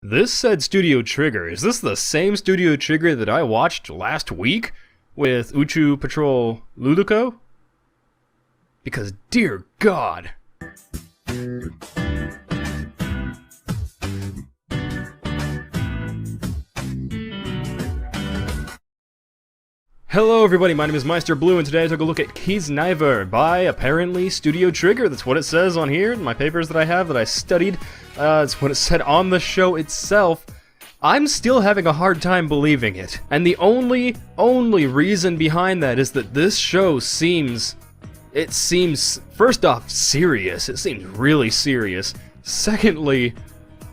This said Studio Trigger. Is this the same Studio Trigger that I watched last week with Uchu Patrol Luluko? Because, dear God. Hello everybody, my name is Meisterbloo, and today I took a look at Kiznaiver by, apparently, Studio Trigger. That's what it says on here, in my papers that I have, that I studied. That's what it said on the show itself. I'm still having a hard time believing it. And the only reason behind that is that this show seems, first off, serious. It seems really serious. Secondly,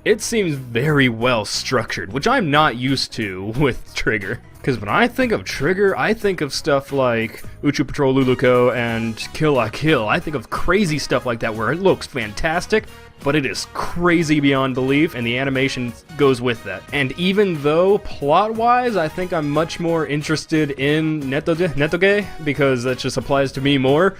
it seems very well structured, which I'm not used to with Trigger. Because when I think of Trigger, I think of stuff like Uchu Patrol Luluko and Kill La Kill. I think of crazy stuff like that where it looks fantastic, but it is crazy beyond belief, and the animation goes with that. And even though, plot-wise, I think I'm much more interested in Netoge, because that just applies to me more,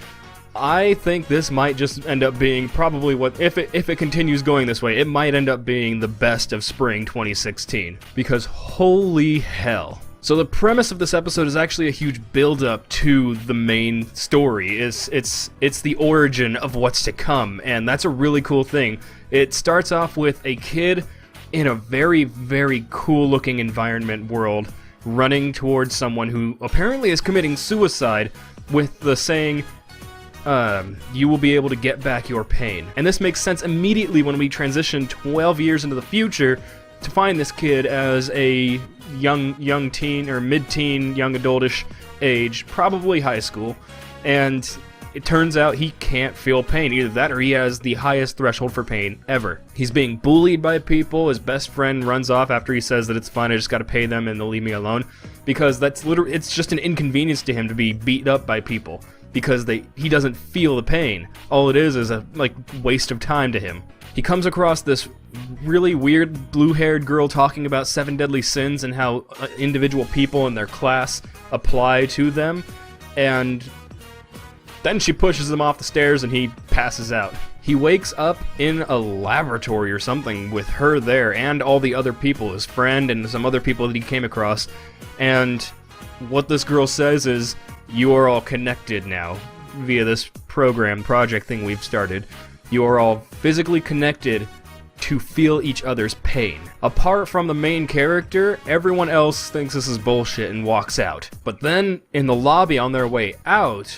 I think this might just end up being probably what, if it continues going this way, it might end up being the best of spring 2016. Because holy hell. So the premise of this episode is actually a huge build-up to the main story. It's the origin of what's to come, and that's a really cool thing. It starts off with a kid in a very, very cool-looking environment world running towards someone who apparently is committing suicide with the saying, you will be able to get back your pain. And this makes sense immediately when we transition 12 years into the future to find this kid as a young teen or mid-teen, young adultish age, probably high school, and it turns out he can't feel pain. Either that or he has the highest threshold for pain ever. He's being bullied by people. His best friend runs off after he says that it's fine, I just gotta pay them and they'll leave me alone, because that's literally, it's just an inconvenience to him to be beat up by people because he doesn't feel the pain. All it is a waste of time to him. He comes across this really weird blue-haired girl talking about 7 deadly sins and how individual people in their class apply to them, and then she pushes him off the stairs and he passes out. He wakes up in a laboratory or something with her there and all the other people, his friend and some other people that he came across, and what this girl says is, you are all connected now via this project thing we've started. You are all physically connected to feel each other's pain. Apart from the main character, everyone else thinks this is bullshit and walks out. But then, in the lobby on their way out,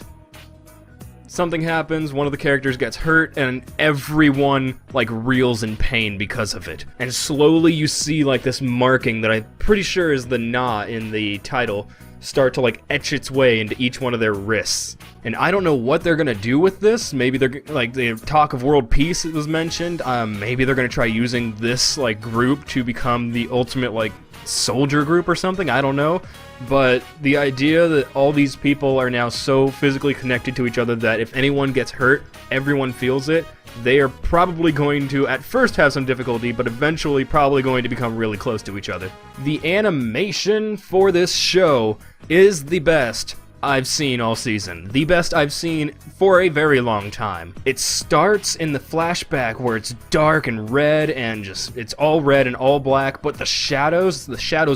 something happens, one of the characters gets hurt, and everyone, reels in pain because of it. And slowly you see, this marking that I'm pretty sure is the Na in the title, start to etch its way into each one of their wrists. And I don't know what they're gonna do with this. Maybe they're the talk of world peace that was mentioned. Maybe they're gonna try using this group to become the ultimate soldier group or something. I don't know. But the idea that all these people are now so physically connected to each other that if anyone gets hurt, everyone feels it. They are probably going to, at first, have some difficulty, but eventually probably going to become really close to each other. The animation for this show is the best I've seen all season. The best I've seen for a very long time. It starts in the flashback where it's dark and red and it's all red and all black, but the shadows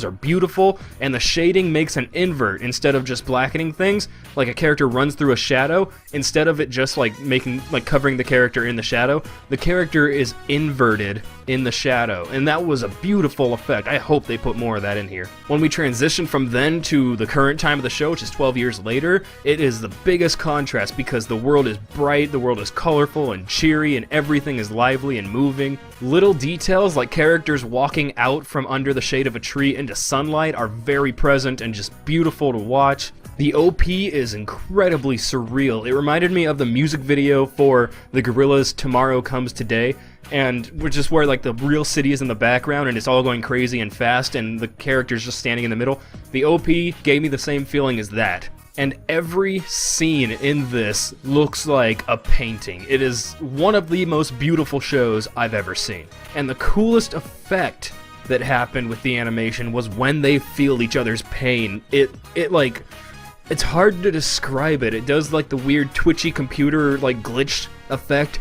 are beautiful, and the shading makes an invert instead of just blackening things. Like a character runs through a shadow, instead of it just covering the character in the shadow, the character is inverted in the shadow, and that was a beautiful effect. I hope they put more of that in here. When we transition from then to the current time of the show, which is 12 years later, it is the biggest contrast because the world is bright, the world is colorful and cheery, and everything is lively and moving. Little details like characters walking out from under the shade of a tree into sunlight are very present and just beautiful to watch. The OP is incredibly surreal. It reminded me of the music video for the Gorillaz' Tomorrow Comes Today, and which is where the real city is in the background and it's all going crazy and fast and the character's just standing in the middle. The OP gave me the same feeling as that. And every scene in this looks like a painting. It is one of the most beautiful shows I've ever seen. And the coolest effect that happened with the animation was when they feel each other's pain. It's hard to describe it. It does the weird twitchy computer glitch effect,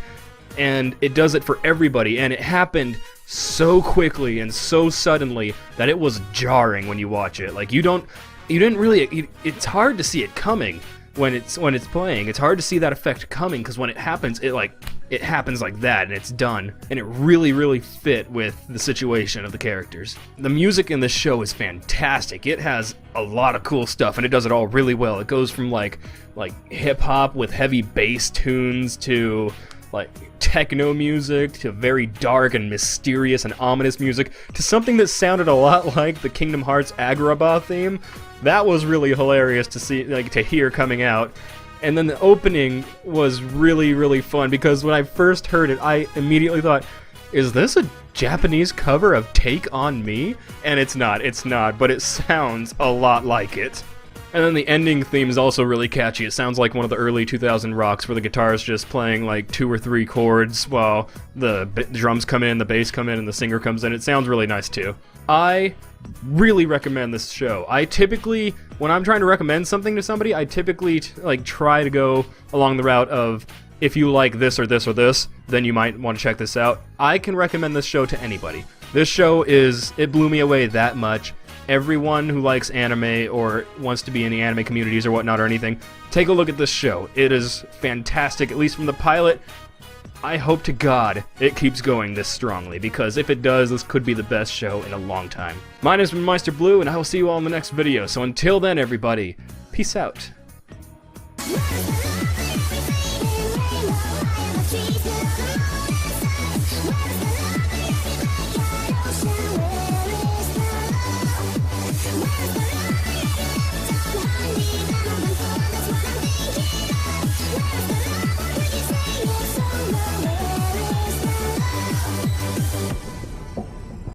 and it does it for everybody, and it happened so quickly and so suddenly that it was jarring when you watch it. Like, it's hard to see it coming when it's playing. It's hard to see that effect coming, because when it happens, it happens like that, and it's done. And it really fit with the situation of the characters. The music in this show is fantastic. It has a lot of cool stuff, and it does it all really well. It goes from like hip-hop with heavy bass tunes to like techno music to very dark and mysterious and ominous music to something that sounded a lot like the Kingdom Hearts Agrabah theme. That was really hilarious to see, like, to hear coming out. And then the opening was really fun, because when I first heard it, I immediately thought, is this a Japanese cover of Take On Me? And it's not, but it sounds a lot like it. And then the ending theme is also really catchy. It sounds like one of the early 2000 rocks where the guitar's just playing like 2 or 3 chords while the drums come in, the bass come in, and the singer comes in. It sounds really nice too. I really recommend this show. I typically, when I'm trying to recommend something to somebody, I typically try to go along the route of, if you like this or this or this, then you might want to check this out. I can recommend this show to anybody. This show it blew me away that much. Everyone who likes anime or wants to be in the anime communities or whatnot or anything, take a look at this show. It is fantastic, at least from the pilot. I hope to God it keeps going this strongly, because if it does, this could be the best show in a long time. My name is Meisterbloo, and I will see you all in the next video. So until then, everybody, peace out.